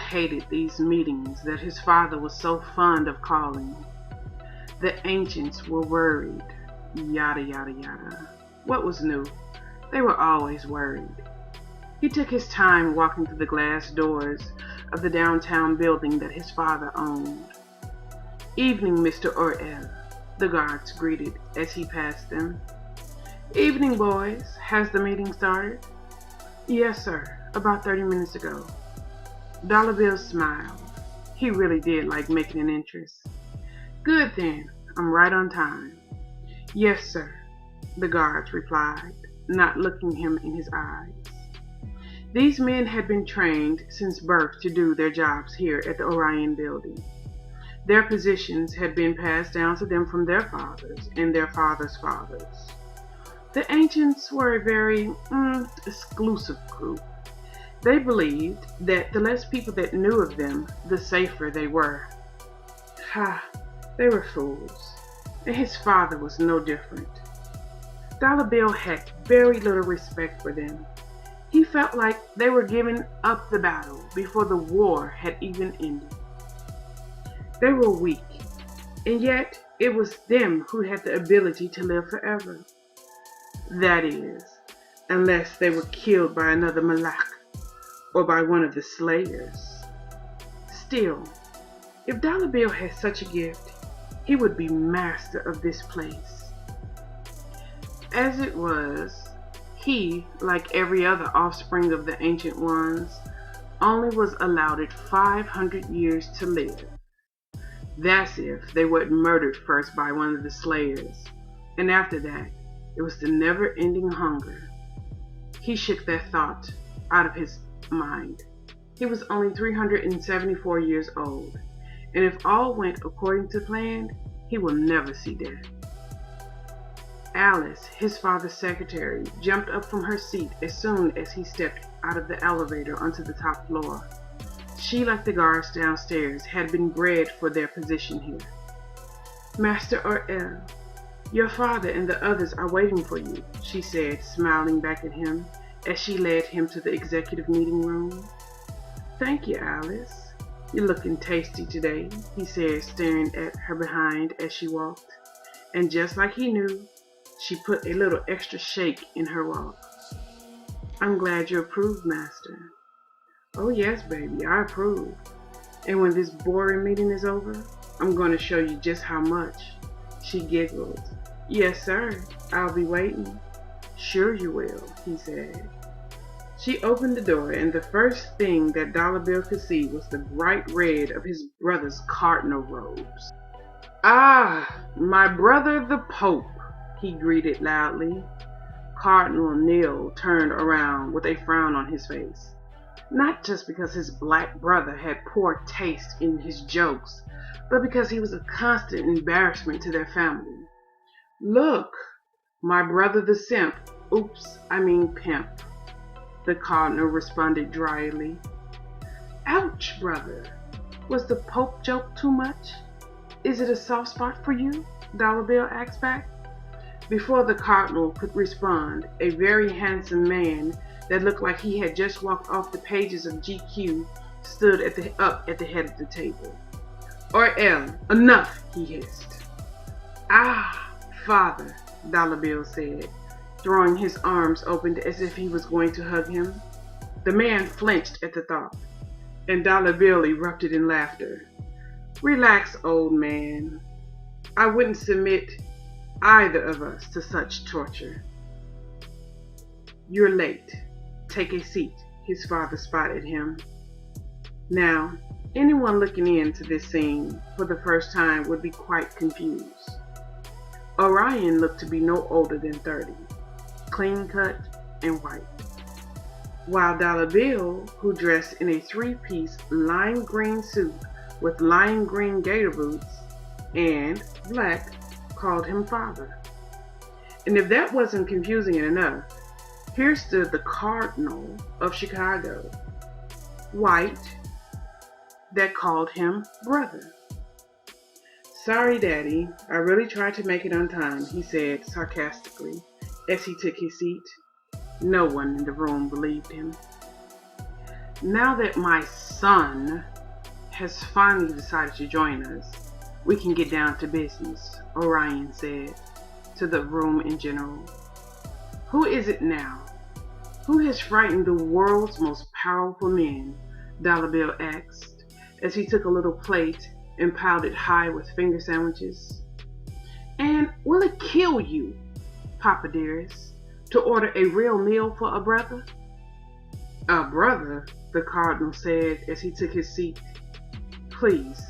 hated these meetings that his father was so fond of calling. The ancients were worried. Yada, yada, yada. What was new? They were always worried. He took his time walking through the glass doors of the downtown building that his father owned. "Evening, Mr. Orel," the guards greeted as he passed them. "Evening, boys. Has the meeting started?" "Yes, sir. About 30 minutes ago." Dollar Bill smiled. He really did like making an entrance. "Good then. I'm right on time." "Yes, sir," the guards replied, not looking him in his eyes. These men had been trained since birth to do their jobs here at the Orion building. Their positions had been passed down to them from their fathers and their fathers' fathers. The ancients were a very exclusive group. They believed that the less people that knew of them, the safer they were. They were fools, and his father was no different. Dollar Bill had very little respect for them. He felt like they were giving up the battle before the war had even ended. They were weak, and yet it was them who had the ability to live forever. That is, unless they were killed by another Malak or by one of the slayers. Still, if Dollar Bill had such a gift, he would be master of this place. As it was, he, like every other offspring of the Ancient Ones, only was allowed 500 years to live. That's if they weren't murdered first by one of the slayers, and after that, it was the never-ending hunger. He shook that thought out of his mind. He was only 374 years old, and if all went according to plan, he will never see death. Alice, his father's secretary, jumped up from her seat as soon as he stepped out of the elevator onto the top floor. She, like the guards downstairs, had been bred for their position here. "Master Orel, your father and the others are waiting for you," she said, smiling back at him as she led him to the executive meeting room. "Thank you, Alice. You're looking tasty today," he said, staring at her behind as she walked. And just like he knew, she put a little extra shake in her walk. "I'm glad you approve, Master." "Oh yes, baby, I approve. And when this boring meeting is over, I'm going to show you just how much." She giggled. "Yes, sir. I'll be waiting." "Sure you will," he said. She opened the door, and the first thing that Dollar Bill could see was the bright red of his brother's cardinal robes. "Ah, my brother the Pope," he greeted loudly. Cardinal Neil turned around with a frown on his face. Not just because his black brother had poor taste in his jokes, but because he was a constant embarrassment to their family. "Look, my brother the simp, pimp," the cardinal responded dryly. "Ouch, brother. Was the Pope joke too much? Is it a soft spot for you?" Dollar Bill asked back. Before the cardinal could respond, a very handsome man that looked like he had just walked off the pages of GQ stood up at the head of the table. "Orel, enough," he hissed. "Ah, father," Dollar Bill said, throwing his arms open as if he was going to hug him. The man flinched at the thought, and Dollar Bill erupted in laughter. "Relax, old man. I wouldn't submit either of us to such torture." "You're late. Take a seat," his father spotted him. Now, anyone looking into this scene for the first time would be quite confused. Orion looked to be no older than 30, clean-cut and white, while Dollar Bill, who dressed in a three-piece lime green suit with lime green gator boots and black, called him father. And if that wasn't confusing enough, here stood the Cardinal of Chicago, white, that called him brother. "Sorry, Daddy, I really tried to make it on time," he said sarcastically as he took his seat. No one in the room believed him. Now that my son has finally decided to join us, we can get down to business, Orion said to the room in general. Who is it now? Who has frightened the world's most powerful men? Dollar Bill asked as he took a little plate and piled it high with finger sandwiches. And will it kill you, Papa dearest, to order a real meal for a brother? A brother, the Cardinal said as he took his seat. Please,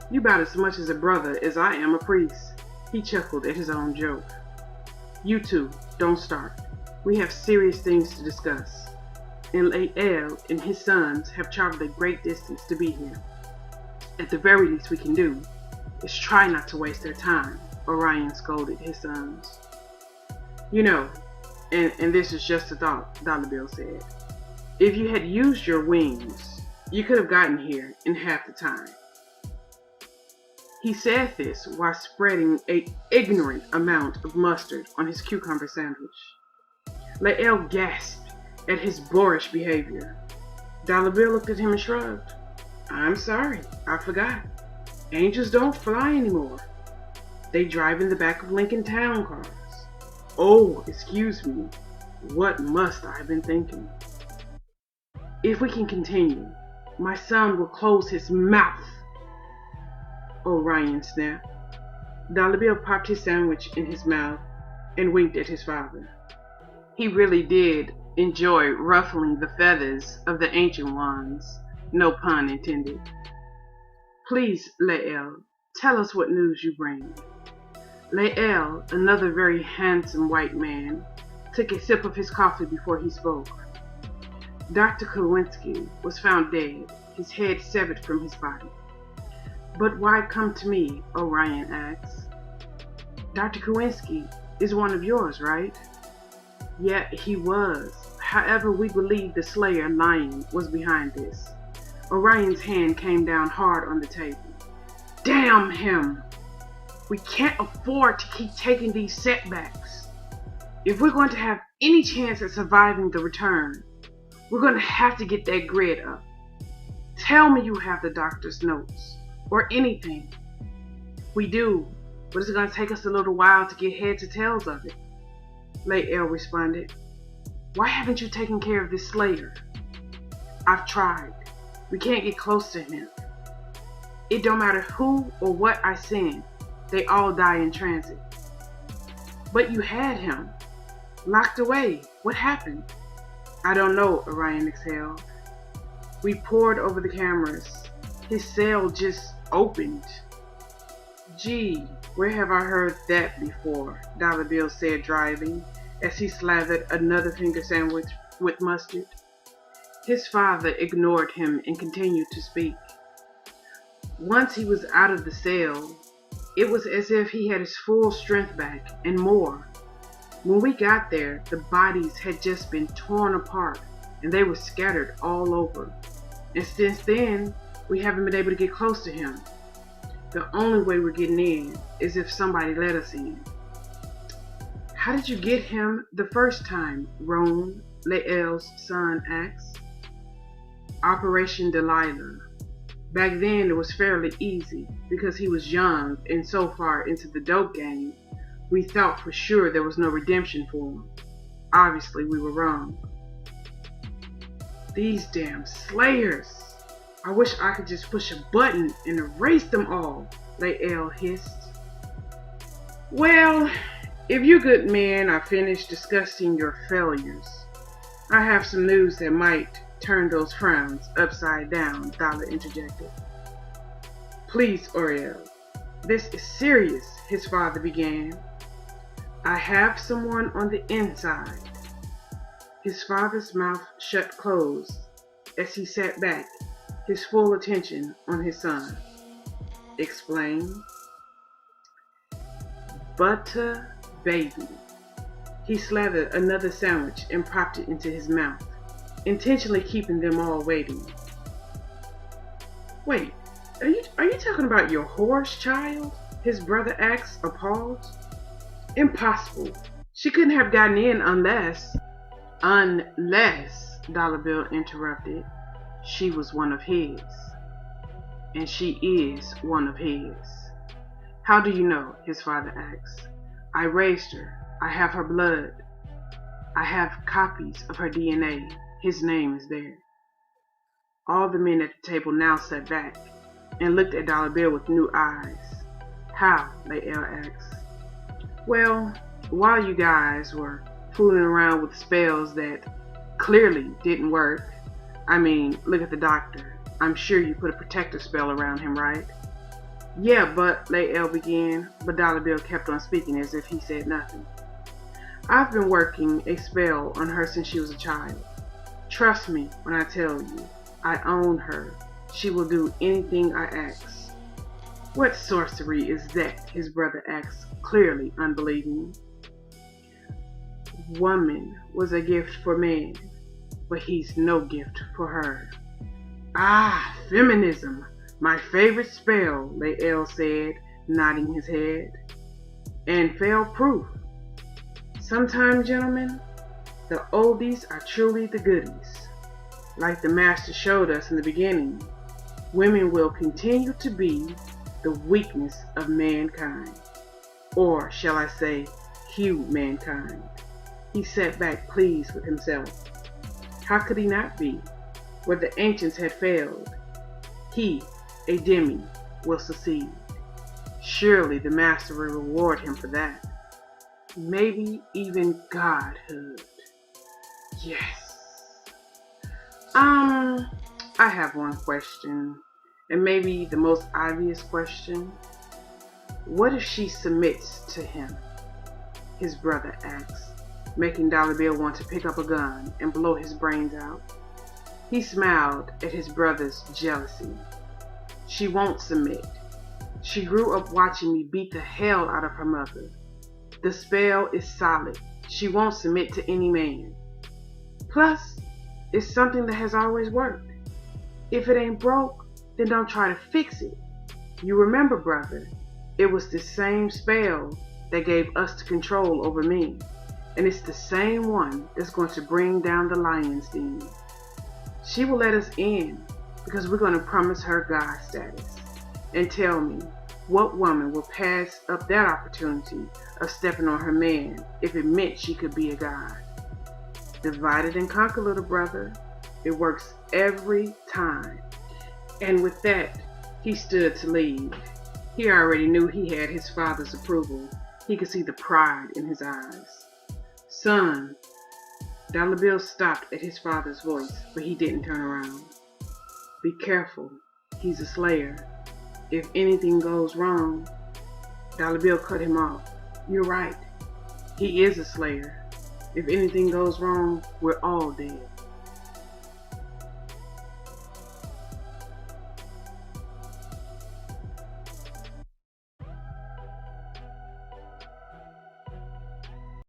you about as much as a brother as I am a priest. He chuckled at his own joke. You two, don't start. We have serious things to discuss. And La'el and his sons have traveled a great distance to be here. At the very least we can do is try not to waste their time, Orion scolded his sons. You know, and this is just a thought, Dollar Bill said. If you had used your wings, you could have gotten here in half the time. He said this while spreading an ignorant amount of mustard on his cucumber sandwich. La'el gasped at his boorish behavior. Dollar Bill looked at him and shrugged. I'm sorry, I forgot. Angels don't fly anymore. They drive in the back of Lincoln Town cars. Oh, excuse me. What must I have been thinking? If we can continue, my son will close his mouth, Orion snapped. Dollar Bill popped his sandwich in his mouth and winked at his father. He really did enjoy ruffling the feathers of the ancient ones, no pun intended. Please, La'el, tell us what news you bring. La'el, another very handsome white man, took a sip of his coffee before he spoke. Dr. Kowinski was found dead, his head severed from his body. But why come to me? Orion asked. Dr. Kowinski is one of yours, right? Yeah, he was. However, we believe the Slayer Lion was behind this. Orion's hand came down hard on the table. Damn him! We can't afford to keep taking these setbacks. If we're going to have any chance at surviving the return, we're going to have to get that grid up. Tell me you have the doctor's notes, or anything. We do, but it's going to take us a little while to get heads or tails of it. La'el responded. Why haven't you taken care of this Slayer? I've tried. We can't get close to him. It don't matter who or what I send, they all die in transit. But you had him. Locked away. What happened? I don't know, Orion exhaled. We pored over the cameras. His cell just opened. Gee, where have I heard that before? Dollar Bill said dryly as he slathered another finger sandwich with mustard. His father ignored him and continued to speak. Once he was out of the cell, it was as if he had his full strength back and more. When we got there, the bodies had just been torn apart and they were scattered all over. And since then, we haven't been able to get close to him. The only way we're getting in is if somebody let us in. How did you get him the first time, Roan? La'el's son asked. Operation Delilah. Back then it was fairly easy because he was young and so far into the dope game, we thought for sure there was no redemption for him. Obviously we were wrong. These damn Slayers! I wish I could just push a button and erase them all, La'el hissed. Well, if you good men are finished discussing your failures, I have some news that might turn those frowns upside down, Dollar interjected. Please, Oriel, this is serious, his father began. I have someone on the inside. His father's mouth shut closed as he sat back, his full attention on his son. Explain. Butta baby. He slathered another sandwich and popped it into his mouth, intentionally keeping them all waiting. Wait, are you talking about your horse, child? His brother asked, appalled. Impossible. She couldn't have gotten in unless, Dollar Bill interrupted. she was one of his, and she is one of his. How do you know? His father asked. I raised her. I have her blood. I have copies of her DNA. His name is there. All the men at the table now sat back and looked at Dollar Bill with new eyes. How? Lael asked. Well, while you guys were fooling around with spells that clearly didn't work, I mean, look at the doctor. I'm sure you put a protective spell around him, right? Yeah, but Lael began, but Dollar Bill kept on speaking as if he said nothing. I've been working a spell on her since she was a child. Trust me when I tell you, I own her. She will do anything I ask. What sorcery is that? His brother asked, clearly unbelieving. Woman was a gift for man, but he's no gift for her. Ah, feminism, my favorite spell, Lael said, nodding his head. And fail proof. Sometimes, gentlemen, the oldies are truly the goodies. Like the Master showed us in the beginning, women will continue to be the weakness of mankind. Or, shall I say, humankind. He sat back pleased with himself. How could he not be? Where the ancients had failed, he, a demi, will succeed. Surely the Master will reward him for that. Maybe even godhood. Yes. I have one question, and maybe the most obvious question. What if she submits to him? His brother asked, making Dollar Bill want to pick up a gun and blow his brains out. He smiled at his brother's jealousy. She won't submit. She grew up watching me beat the hell out of her mother. The spell is solid. She won't submit to any man. Plus, it's something that has always worked. If it ain't broke, then don't try to fix it. You remember, brother, it was the same spell that gave us the control over men. And it's the same one that's going to bring down the lion's den. She will let us in because we're going to promise her God status. And tell me, what woman will pass up that opportunity of stepping on her man if it meant she could be a god? Divided and conquer, little brother. It works every time. And with that, he stood to leave. He already knew he had his father's approval. He could see the pride in his eyes. Son, Dollar Bill stopped at his father's voice, but he didn't turn around. Be careful. He's a slayer. If anything goes wrong, Dollar Bill cut him off. You're right. He is a slayer. If anything goes wrong, we're all dead.